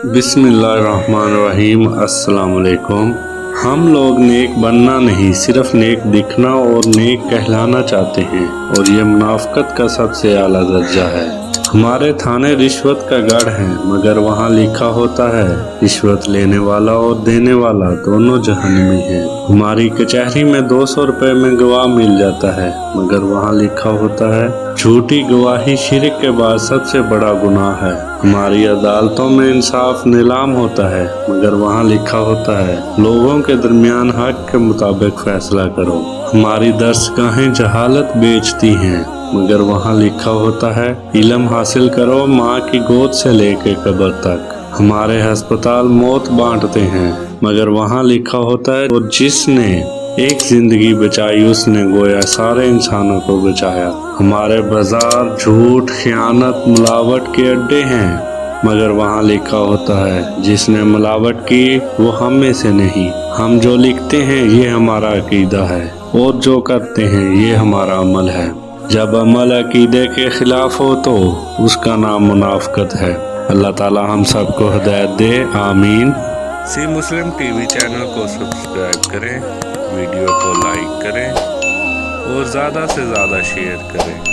बिस्मिल्लाहिर्रहमानिर्रहीम। अस्सलाम वालेकुम। हम लोग नेक बनना नहीं, सिर्फ नेक दिखना और नेक कहलाना चाहते हैं, और ये मुनाफिकत का सबसे आला दर्जा है। हमारे थाने रिश्वत का गढ़ है, मगर वहाँ लिखा होता है रिश्वत लेने वाला और देने वाला दोनों जहन्नमी हैं। हमारी कचहरी में 200 रुपए में गवाह मिल जाता है, मगर वहाँ लिखा होता है झूठी गवाही शिर्क के बाद सबसे बड़ा गुनाह है। हमारी अदालतों में इंसाफ नीलाम होता है, मगर वहाँ लिखा होता है लोगों के दरमियान हक के मुताबिक फैसला करो। हमारी दरसगाहें जहालत बेचती हैं, मगर वहाँ लिखा होता है इल्म हासिल करो माँ की गोद से लेके कब्र तक। हमारे अस्पताल मौत बांटते हैं, मगर वहाँ लिखा होता है और जिसने एक जिंदगी बचाई उसने गोया सारे इंसानों को बचाया। हमारे बाजार झूठ, खयानत, मिलावट के अड्डे हैं, मगर वहाँ लिखा होता है जिसने मिलावट की वो हम में से नहीं। हम जो लिखते हैं ये हमारा अकीदा है, और जो करते हैं ये हमारा अमल है। जब अमल अकीदे के खिलाफ हो तो उसका नाम मुनाफिकत है। अल्लाह ताला हम सबको हिदायत दे, आमीन। सी मुस्लिम टीवी चैनल को सब्सक्राइब करें, वीडियो को लाइक करें और ज़्यादा से ज़्यादा शेयर करें।